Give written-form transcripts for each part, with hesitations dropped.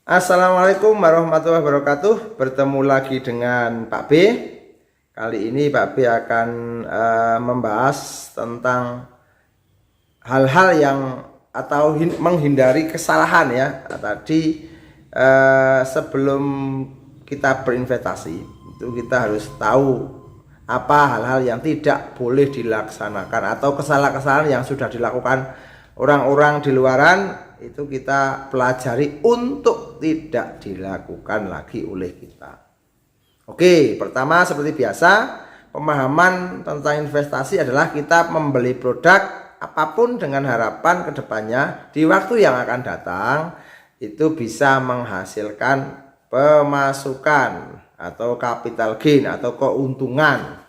Assalamualaikum warahmatullahi wabarakatuh. Bertemu lagi dengan Pak B. Kali ini Pak B akan membahas tentang hal-hal yang atau menghindari kesalahan ya. Tadi sebelum kita berinvestasi itu kita harus tahu apa hal-hal yang tidak boleh dilaksanakan atau kesalahan-kesalahan yang sudah dilakukan orang-orang di luaran itu kita pelajari untuk tidak dilakukan lagi oleh kita. Oke, pertama seperti biasa, pemahaman tentang investasi adalah kita membeli produk apapun dengan harapan kedepannya di waktu yang akan datang itu bisa menghasilkan pemasukan atau capital gain atau keuntungan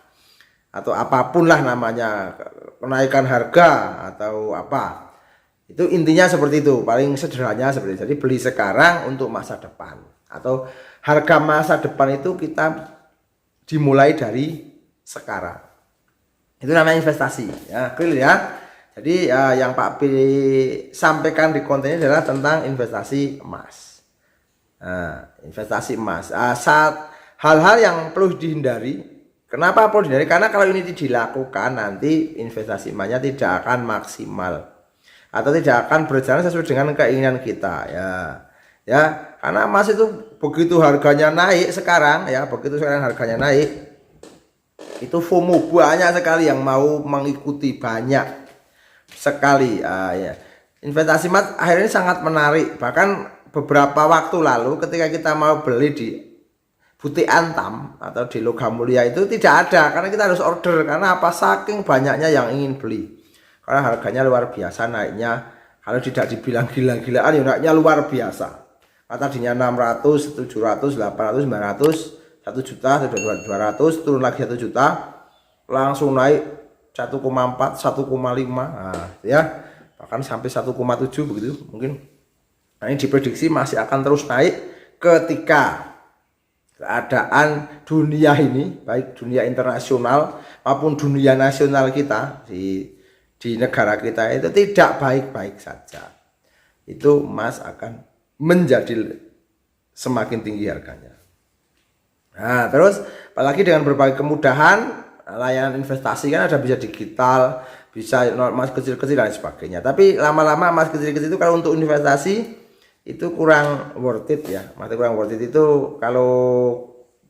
atau apapun lah namanya, kenaikan harga atau apa. Itu intinya seperti itu, paling sederhananya seperti itu. Jadi beli sekarang untuk masa depan atau harga masa depan itu kita dimulai dari sekarang. Itu namanya investasi ya, clear ya. Jadi yang Pak B sampaikan di konten ini adalah tentang investasi emas. Investasi emas. Saat hal-hal yang perlu dihindari. Kenapa perlu dihindari? Karena kalau ini dilakukan nanti investasi emasnya tidak akan maksimal atau tidak akan berjalan sesuai dengan keinginan kita ya karena emas itu begitu harganya naik sekarang ya, begitu sekarang harganya naik itu FOMO banyak sekali yang mau mengikuti, banyak sekali ya. Investasi emas akhirnya sangat menarik. Bahkan beberapa waktu lalu ketika kita mau beli di Butik Antam atau di Logam Mulia itu tidak ada, karena kita harus order. Karena apa? Saking banyaknya yang ingin beli, karena harganya luar biasa naiknya. Kalau tidak dibilang gila-gilaan ya naiknya luar biasa. Tadinya 600, 700, 800, 900, 1 juta, 200, turun lagi 1 juta, langsung naik 1,4, 1,5 ya, bahkan sampai 1,7 begitu mungkin. Nah, ini diprediksi masih akan terus naik ketika keadaan dunia ini, baik dunia internasional maupun dunia nasional kita di negara kita itu tidak baik-baik saja. Itu emas akan menjadi semakin tinggi harganya. Nah, terus apalagi dengan berbagai kemudahan layanan investasi kan ada, bisa digital, bisa emas kecil-kecil dan sebagainya. Tapi lama-lama emas kecil-kecil itu kalau untuk investasi itu kurang worth it ya. Masih kurang worth it itu kalau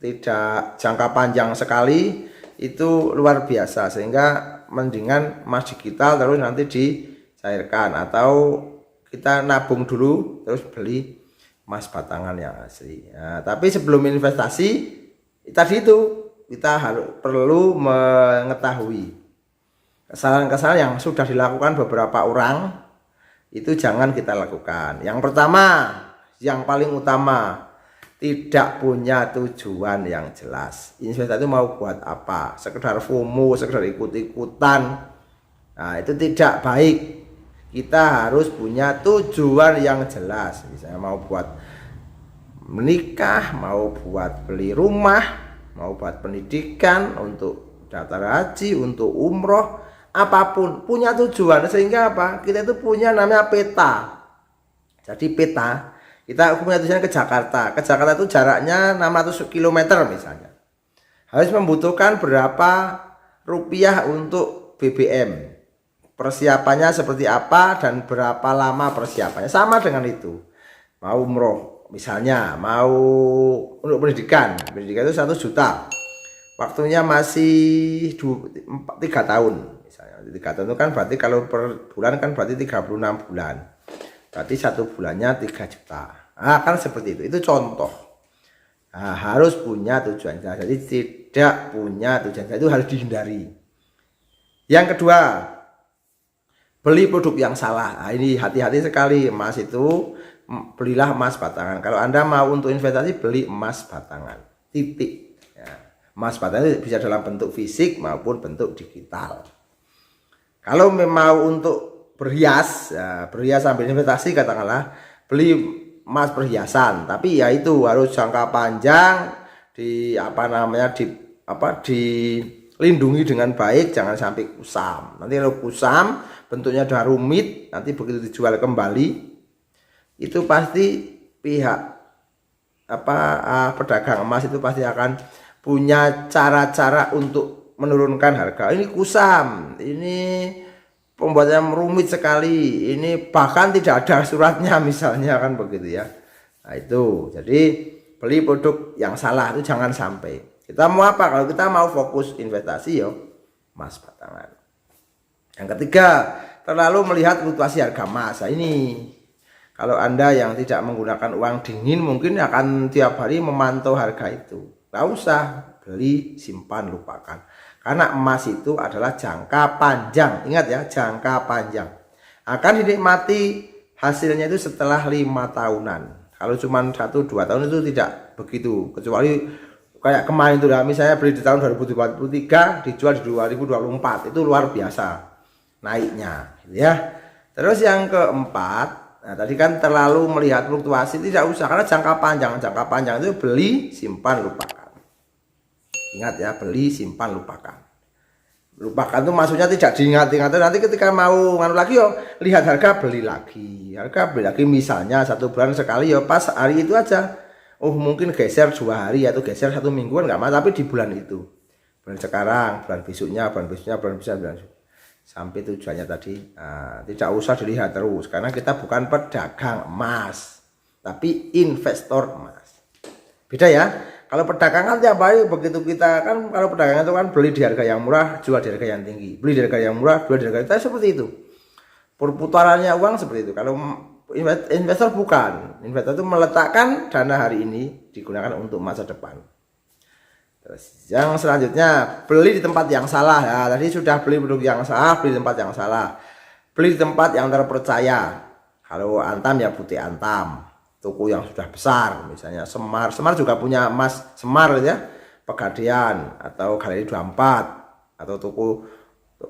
tidak jangka panjang sekali itu luar biasa, sehingga mendingan emas digital terus nanti dicairkan atau kita nabung dulu terus beli emas batangan yang asli. Nah, tapi sebelum investasi tadi itu kita perlu mengetahui kesalahan-kesalahan yang sudah dilakukan beberapa orang, itu jangan kita lakukan. Yang pertama, yang paling utama, tidak punya tujuan yang jelas. Investasi itu mau buat apa? Sekedar FOMO, sekedar ikut-ikutan. Nah, itu tidak baik. Kita harus punya tujuan yang jelas. Misalnya mau buat menikah, mau buat beli rumah, mau buat pendidikan, untuk daftar haji, untuk umroh, apapun punya tujuan. Sehingga apa? Kita itu punya namanya peta. Jadi peta, kita punya tujuan ke Jakarta. Ke Jakarta itu jaraknya 600 km misalnya. Harus membutuhkan berapa rupiah untuk BBM. Persiapannya seperti apa dan berapa lama persiapannya. Sama dengan itu. Mau umroh misalnya, mau untuk pendidikan. Pendidikan itu 1 juta. Waktunya masih 3 tahun. Misalnya 3 tahun itu kan berarti kalau per bulan kan berarti 36 bulan. Berarti 1 bulannya 3 juta. Nah, kan seperti itu. Itu contoh. Nah, harus punya tujuan. Jadi tidak punya tujuan itu harus dihindari. Yang kedua, beli produk yang salah. Nah, ini hati-hati sekali. Emas itu belilah emas batangan. Kalau Anda mau untuk investasi, beli emas batangan. Titik. Ya. Emas batangan bisa dalam bentuk fisik maupun bentuk digital. Kalau mau untuk berhias, ya, berhias sambil investasi, katakanlah beli emas perhiasan, tapi ya itu harus jangka panjang, dilindungi dengan baik, jangan sampai kusam. Nanti kalau kusam bentuknya udah rumit, nanti begitu dijual kembali itu pasti pihak pedagang emas itu pasti akan punya cara-cara untuk menurunkan harga. Ini kusam, ini pembuatannya rumit sekali, ini bahkan tidak ada suratnya misalnya, kan begitu ya. Nah itu, jadi beli produk yang salah itu jangan sampai. Kita mau apa? Kalau kita mau fokus investasi yo emas batangan. Yang ketiga, terlalu melihat fluktuasi harga emas. Nah, ini kalau Anda yang tidak menggunakan uang dingin mungkin akan tiap hari memantau harga itu. Nggak usah beli, simpan, lupakan. Karena emas itu adalah jangka panjang. Ingat ya, jangka panjang. Akan dinikmati hasilnya itu setelah 5 tahunan. Kalau cuma 1-2 tahun itu tidak begitu. Kecuali kayak kemarin itu ya, misalnya beli di tahun 2023 dijual di 2024. Itu luar biasa naiknya. Ya. Terus yang keempat, nah tadi kan terlalu melihat fluktuasi, tidak usah, karena jangka panjang itu beli, simpan, lupakan. Ingat ya, beli, simpan, lupakan. Lupakan itu maksudnya tidak diingat-ingat, nanti ketika mau nganu lagi yo lihat harga beli lagi. Misalnya 1 bulan sekali yo pas hari itu aja. Oh mungkin geser 2 hari atau geser 1 mingguan nggak apa, tapi di bulan itu. Bulan sekarang, bulan besoknya, sampai tujuannya tadi. Nah, tidak usah dilihat terus karena kita bukan pedagang emas tapi investor emas. Beda ya, kalau perdagangan tiap hari begitu kita kan, kalau perdagangan itu kan beli di harga yang murah, jual di harga yang tinggi, beli di harga yang murah, jual di harga yang tinggi, seperti itu perputarannya uang, seperti itu. Kalau investor bukan, investor itu meletakkan dana hari ini digunakan untuk masa depan. Terus yang selanjutnya, beli di tempat yang salah. Ya, tadi sudah beli produk yang salah, beli di tempat yang salah. Beli di tempat yang terpercaya. Kalau Antam ya Putih Antam, toko yang sudah besar, misalnya Semar juga punya emas Semar ya, Pegadaian atau Galeri 24 atau toko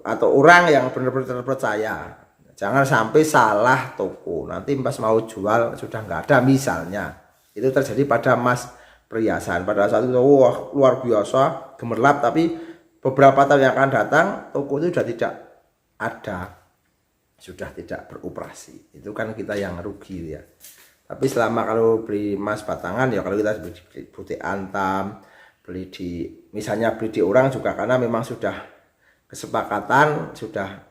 atau orang yang benar-benar terpercaya. Jangan sampai salah toko, nanti pas mau jual sudah nggak ada misalnya. Itu terjadi pada emas perhiasan. Pada saat itu wah luar biasa gemerlap, tapi beberapa tahun yang akan datang toko itu sudah tidak ada, sudah tidak beroperasi. Itu kan kita yang rugi ya. Tapi selama kalau beli emas batangan ya, kalau kita beli di Butik Antam, beli di misalnya beli di orang juga, karena memang sudah kesepakatan, sudah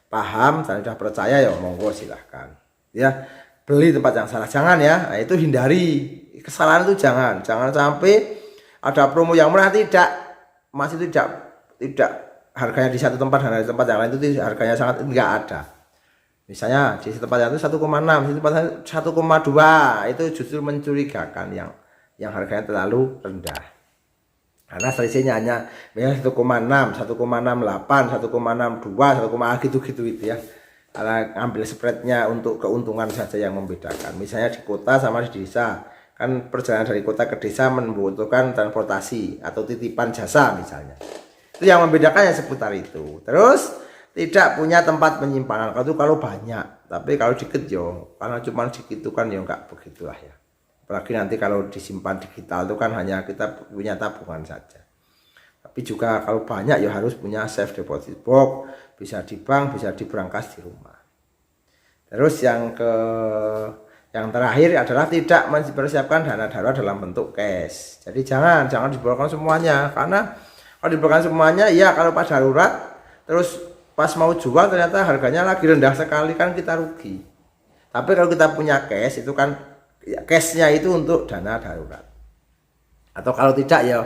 paham dan sudah percaya ya monggo silahkan ya. Beli tempat yang salah jangan ya. Nah, itu hindari kesalahan itu, jangan sampai ada promo yang murah, masih tidak harganya di satu tempat dan di tempat yang lain itu harganya sangat enggak ada. Misalnya di tempat yang itu 1,6, di tempat 1,2, itu justru mencurigakan yang harganya terlalu rendah. Karena selisihnya hanya 1,6, 1,68, 1,62, 1, gitu itu ya. Karena ambil spreadnya untuk keuntungan saja yang membedakan. Misalnya di kota sama di desa, kan perjalanan dari kota ke desa membutuhkan transportasi atau titipan jasa misalnya. Itu yang membedakannya seputar itu. Terus tidak punya tempat penyimpanan kalau banyak, tapi kalau dikit yo, karena cuma dikit itu kan ya enggak begitulah ya. Apalagi nanti kalau disimpan digital itu kan hanya kita punya tabungan saja. Tapi juga kalau banyak ya harus punya safe deposit box, bisa di bank, bisa di brankas di rumah. Terus yang terakhir adalah tidak mempersiapkan dana darurat dalam bentuk cash. Jadi jangan diborongkan semuanya, karena kalau diborongkan semuanya ya kalau pas darurat terus pas mau jual ternyata harganya lagi rendah sekali, kan kita rugi. Tapi kalau kita punya cash itu kan ya, cashnya itu untuk dana darurat. Atau kalau tidak ya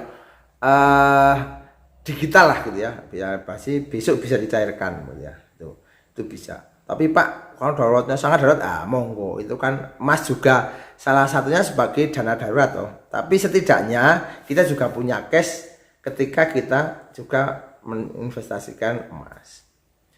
digital lah gitu ya, biar pasti besok bisa dicairkan gitu ya. Itu bisa. Tapi Pak, kalau daruratnya sangat darurat, monggo, itu kan emas juga salah satunya sebagai dana darurat toh. Tapi setidaknya kita juga punya cash ketika kita juga menginvestasikan emas.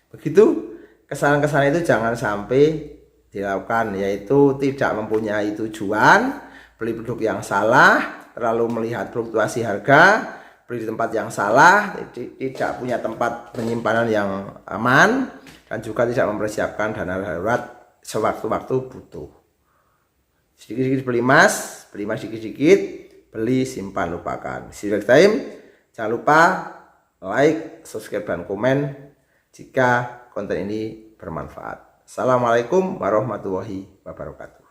Begitu, kesalahan-kesalahan itu jangan sampai dilakukan, yaitu tidak mempunyai tujuan, beli produk yang salah, terlalu melihat fluktuasi harga, beli di tempat yang salah, tidak punya tempat penyimpanan yang aman, dan juga tidak mempersiapkan dana darurat sewaktu-waktu butuh. Sedikit-sedikit beli emas sedikit-sedikit, beli, simpan, lupakan. See you next time. Jangan lupa like, subscribe, dan komen jika konten ini bermanfaat. Assalamualaikum warahmatullahi wabarakatuh.